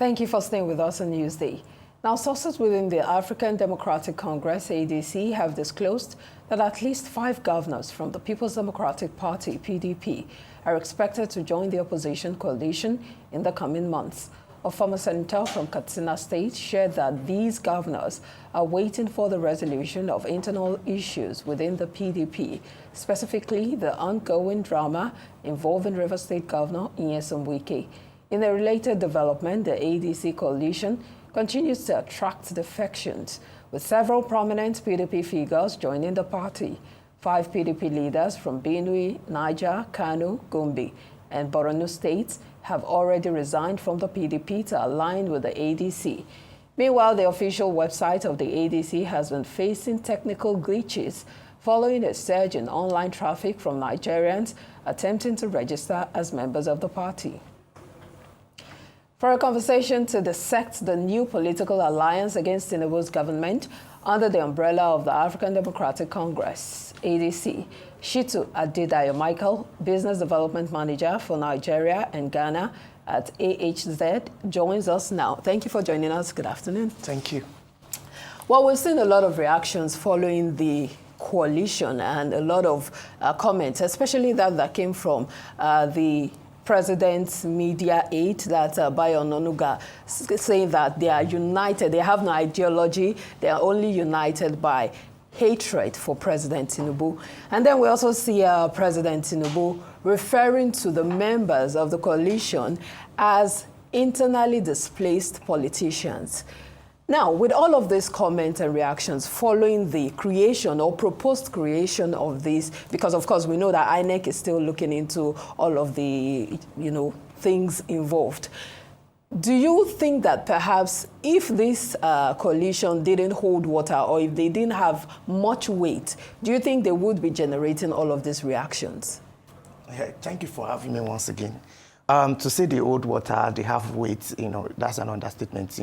Thank you for staying with us on Newsday. Now, sources within the African Democratic Congress, ADC, have disclosed that at least 5 governors from the People's Democratic Party, PDP, are expected to join the opposition coalition in the coming months. A former senator from Katsina State shared that these governors are waiting for the resolution of internal issues within the PDP, specifically the ongoing drama involving River State Governor Nyesom Wike. In a related development, the ADC Coalition continues to attract defections, with several prominent PDP figures joining the party. 5 PDP leaders from Benue, Niger, Kano, Gombe, and Borno states have already resigned from the PDP to align with the ADC. Meanwhile, the official website of the ADC has been facing technical glitches following a surge in online traffic from Nigerians attempting to register as members of the party. For a conversation to dissect the new political alliance against Tinubu's government under the umbrella of the African Democratic Congress, ADC, Shitu Adedayo Michael, Business Development Manager for Nigeria and Ghana at AHZ, joins us now. Thank you for joining us. Good afternoon. Thank you. Well, we've seen a lot of reactions following the coalition and a lot of comments, especially that came from the President's media aide, that Bayo Ononuga, saying that they are united, they have no ideology, they are only united by hatred for President Tinubu. And then we also see President Tinubu referring to the members of the coalition as internally displaced politicians. Now, with all of these comments and reactions following the creation or proposed creation of this, because of course we know that INEC is still looking into all of the, things involved. Do you think that perhaps if this coalition didn't hold water or if they didn't have much weight, do you think they would be generating all of these reactions? Yeah, thank you for having me once again. To say they hold water, they have weight, that's an understatement,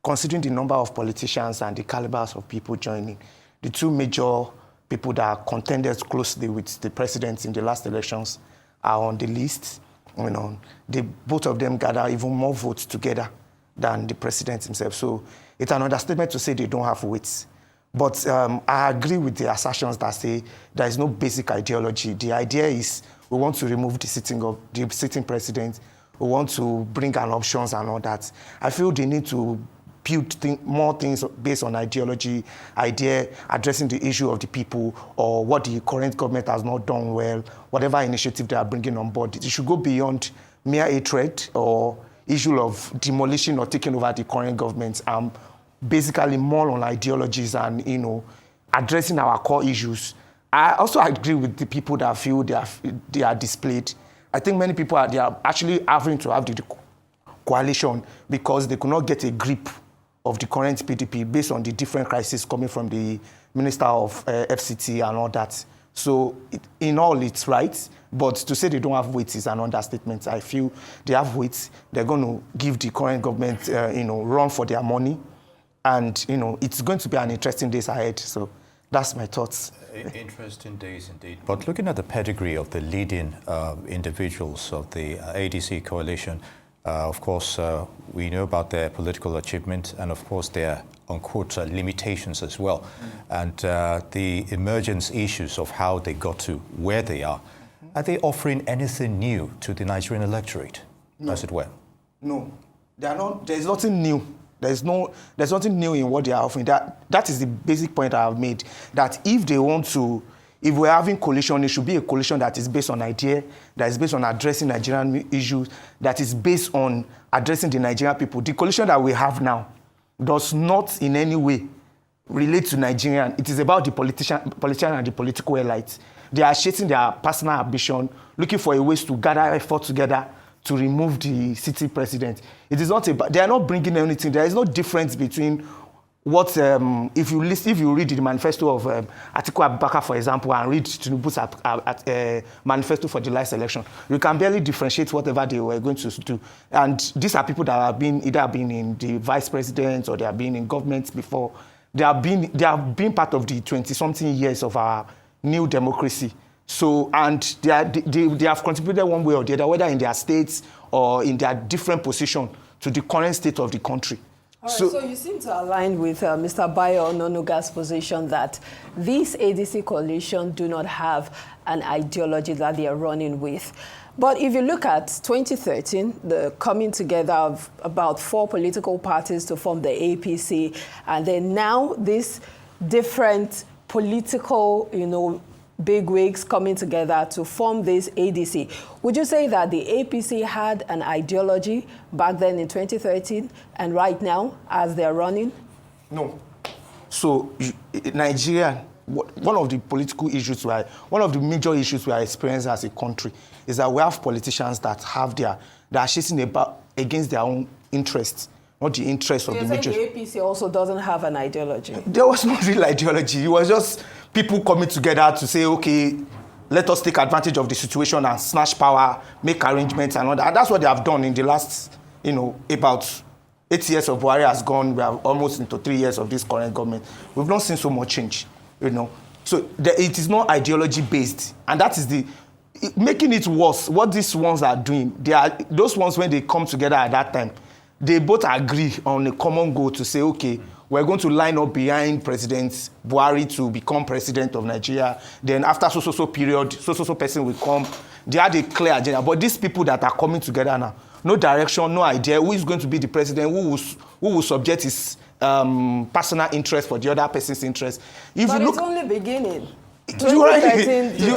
Considering the number of politicians and the calibers of people joining, the 2 major people that contended closely with the president in the last elections are on the list. Both of them gather even more votes together than the president himself. So it's an understatement to say they don't have weight. But I agree with the assertions that say there is no basic ideology. The idea is we want to remove the sitting president. We want to bring an options and all that. I feel they need to build more things based on ideology, addressing the issue of the people or what the current government has not done well, whatever initiative they are bringing on board. It should go beyond mere hatred or issue of demolishing or taking over the current government, basically more on ideologies and, addressing our core issues. I also agree with the people that feel they are displayed. I think many people they are actually having to have the coalition because they could not get a grip of the current PDP based on the different crises coming from the Minister of FCT and all that. So in all, it's right. But to say they don't have weight is an understatement. I feel they have weight. They're going to give the current government, run for their money. And, it's going to be an interesting days ahead. So that's my thoughts. Interesting days indeed. But looking at the pedigree of the leading individuals of the ADC coalition, of course, we know about their political achievement and, of course, their, unquote, limitations as well. And the emergence issues of how they got to where they are they offering anything new to the Nigerian electorate, as it were? No, they are not. There's nothing new. There's nothing new in what they are offering. That is the basic point I have made, that if we're having coalition, it should be a coalition that is based on idea, that is based on addressing Nigerian issues, that is based on addressing the Nigerian people. The coalition that we have now does not in any way relate to Nigerian. It is about the politician and the political elites. They are chasing their personal ambition, looking for a ways to gather effort together to remove the city president. It is not about, they are not bringing anything. There is no difference between what, if you read the manifesto of Atiku Abubakar, for example, and read Tinubu's manifesto for the last election, you can barely differentiate whatever they were going to do. And these are people that have either been in the vice president or they have been in government before. They have been part of the 20-something years of our new democracy. So, and they have contributed one way or the other, whether in their states or in their different position to the current state of the country. All right, so you seem to align with Mr. Bayo Ononuga's position that this ADC coalition do not have an ideology that they are running with. But if you look at 2013, the coming together of about 4 political parties to form the APC, and then now this different political, bigwigs coming together to form this ADC. Would you say that the APC had an ideology back then in 2013 and right now as they're running? No. So Nigeria, one of the political issues, one of the major issues we are experiencing as a country is that we have politicians that are chasing against their own interests, not the interests of the major. The APC also doesn't have an ideology. There was no real ideology. It was just people coming together to say, okay, let us take advantage of the situation and snatch power, make arrangements and all that. And that's what they have done in the last, about 8 years of Buhari has gone. We are almost into 3 years of this current government. We've not seen so much change, So it is not ideology based. And that is making it worse. What these ones are doing, those ones when they come together at that time, they both agree on a common goal to say, okay, we're going to line up behind President Buhari to become president of Nigeria. Then after so period, so person will come. They had a clear agenda. But these people that are coming together now, no direction, no idea who is going to be the president, who will subject his personal interest for the other person's interest. But it's only beginning. 2013 to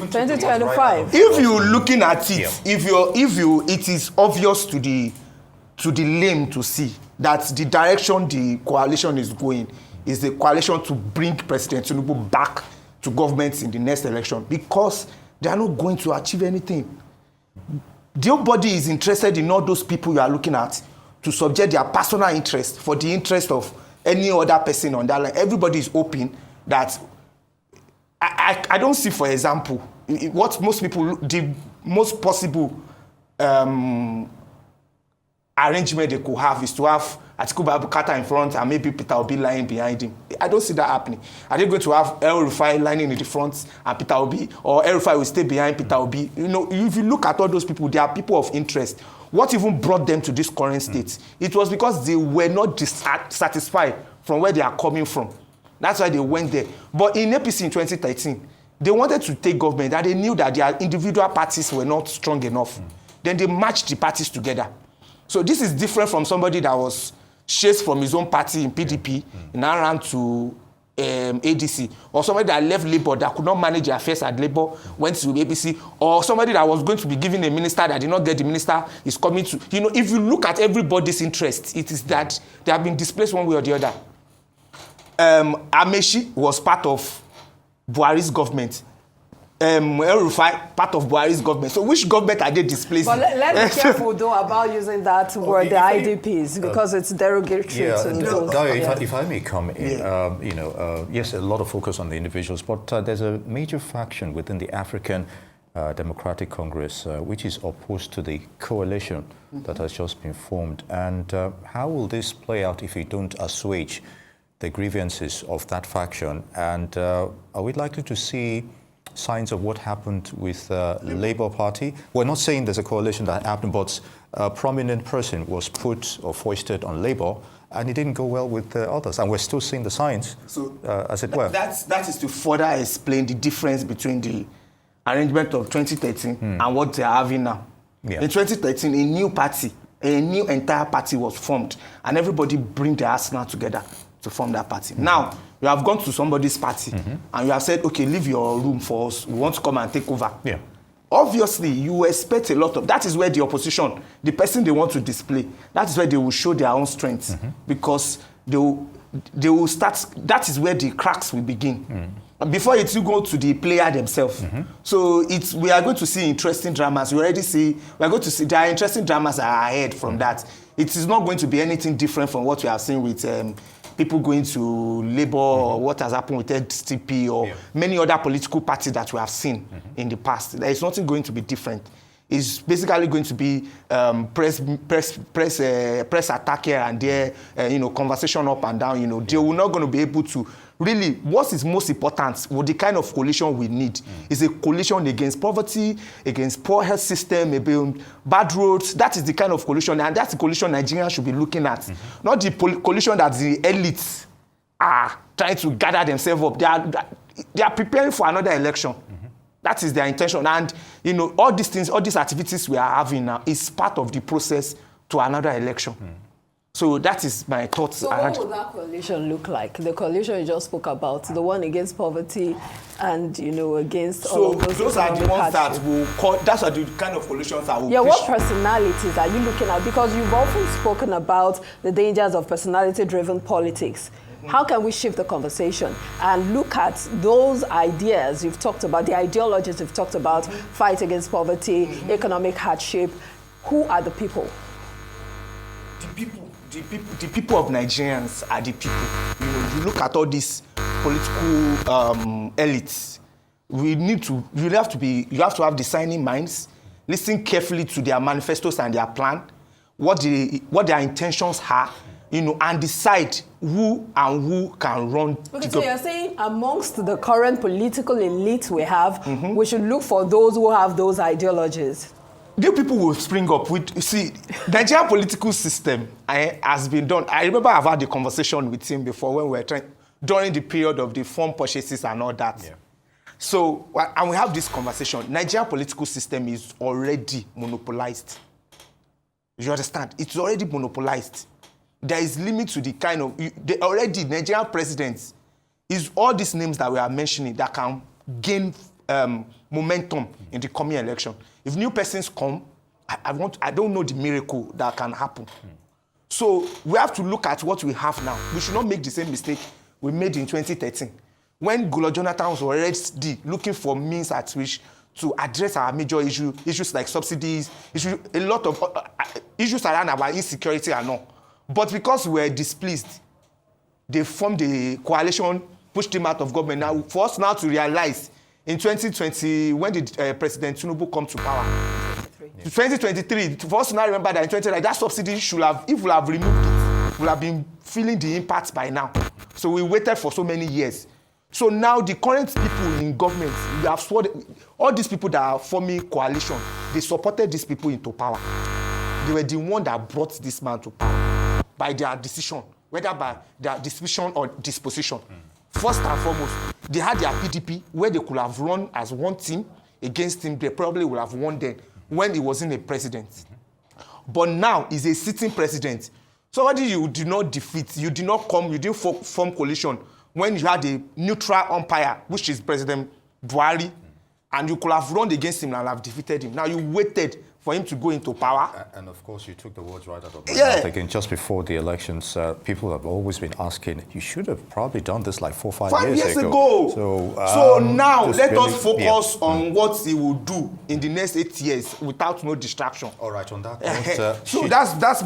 2025. If you're looking at it, it is obvious to the lame to see that the direction the coalition is going is the coalition to bring President Tinubu back to government in the next election, because they are not going to achieve anything. Nobody is interested in all those people you are looking at to subject their personal interest for the interest of any other person on that line. Everybody is hoping that I don't see, for example, what most people, the most possible arrangement they could have is to have Atiku Abubakar in front and maybe Peter Obi lying behind him. I don't see that happening. Are they going to have El Rufai lining in the front and Peter Obi, or El Rufai will stay behind Peter Obi? If you look at all those people, they are people of interest. What even brought them to this current state? It was because they were not satisfied from where they are coming from. That's why they went there. But in APC in 2013, they wanted to take government, and they knew that their individual parties were not strong enough. Then they matched the parties together. So this is different from somebody that was chased from his own party in PDP and now ran to ADC, or somebody that left Labour that could not manage their affairs at Labour, went to APC, or somebody that was going to be given a minister that did not get the minister, is coming to, if you look at everybody's interest, it is that they have been displaced one way or the other. Amechi was part of Buhari's government. El Rufai, part of Buhari's government. So which government are they displacing? But let's be careful, though, about using that word, the IDPs, because it's derogatory to those. If I may come in, yes, a lot of focus on the individuals, but there's a major faction within the African Democratic Congress which is opposed to the coalition that has just been formed. And how will this play out if we don't assuage the grievances of that faction? And are we likely to see signs of what happened with Labour Party? We're not saying there's a coalition that happened, but a prominent person was put or foisted on Labour, and it didn't go well with the others. And we're still seeing the signs, as it were. That is to further explain the difference between the arrangement of 2013 and what they are having now. Yeah. In 2013, a new entire party was formed, and everybody bring their arsenal together to form that party. Now, you have gone to somebody's party and you have said, okay, leave your room for us. We want to come and take over. Yeah. Obviously, you expect a lot of... That is where the opposition, the person they want to display, that is where they will show their own strength, because they will start... That is where the cracks will begin. Before it will go to the player themselves. So we are going to see interesting dramas. We are going to see there are interesting dramas ahead from that. It is not going to be anything different from what we have seen with people going to Labour or what has happened with SDP or many other political parties that we have seen in the past. There is nothing going to be different. is basically going to be press attack here and there, conversation up and down. They will not going to be able to really. What is most important, what the kind of coalition we need is a coalition against poverty, against poor health system, against bad roads. That is the kind of coalition, and that's the coalition Nigerians should be looking at, not the coalition that the elites are trying to gather themselves up. They are preparing for another election. That is their intention. And, all these things, all these activities we are having now is part of the process to another election. So that is my thoughts. So what would that coalition look like? The coalition you just spoke about, the one against poverty and, against all of those. So those are the ones that will call, that's the kind of coalitions that will what personalities are you looking at? Because you've often spoken about the dangers of personality-driven politics. How can we shift the conversation and look at those ideas you've talked about, the ideologies you've talked about, fight against poverty, economic hardship? Who are the people? The people of Nigerians are the people. You look at all these political elites. You have to have discerning minds, listen carefully to their manifestos and their plan, what their intentions are, and decide who can run. Okay, so you're saying amongst the current political elite we have, we should look for those who have those ideologies. New people will spring up. Nigerian political system has been done. I remember I've had a conversation with him before when we were during the period of the farm purchases and all that. Yeah. So, and we have this conversation. Nigerian political system is already monopolized. You understand? It's already monopolized. There is limit to the kind of... already, Nigerian presidents is all these names that we are mentioning that can gain momentum in the coming election. If new persons come, I don't know the miracle that can happen. So we have to look at what we have now. We should not make the same mistake we made in 2013. When Goodluck Jonathan was already looking for means at which to address our major issues like subsidies, a lot of issues around our insecurity and all. But because we were displeased, they formed a coalition, pushed him out of government. Now, for us now to realize, in 2020, when did President Tinubu come to power? 2023. For us to now remember that in 2023, that subsidy should have, if we have removed it, we have been feeling the impact by now. So we waited for so many years. So now the current people in government, we have sworn, all these people that are forming coalition, they supported these people into power. They were the one that brought this man to power by their decision, whether by their decision or disposition. First and foremost, they had their PDP where they could have run as one team against him. They probably would have won then when he wasn't a president. But now he's a sitting president. Somebody you did not defeat, you did not come, you didn't form coalition when you had a neutral umpire, which is President Buhari, and you could have run against him and have defeated him. Now you waited for him to go into power. And of course, you took the words right out of my mouth. Again, just before the elections, people have always been asking, you should have probably done this like 4 or 5 years ago. So now let us focus on what he will do in the next 8 years without no distraction. All right, on that note, so that's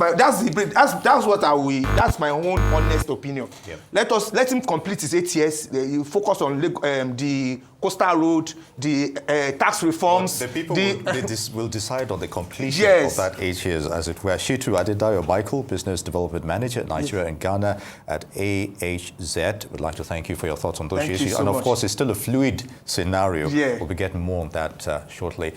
my own honest opinion. Yep. Let him complete his 8 years. You focus on the coastal road, the tax reforms. Well, the people will decide on the completion of that 8 years, as it were. Shitu Adedayo Michael, Business Development Manager at Nigeria and Ghana at AHZ. Would like to thank you for your thoughts on those issues. And of course, it's still a fluid scenario. We'll be getting more on that shortly.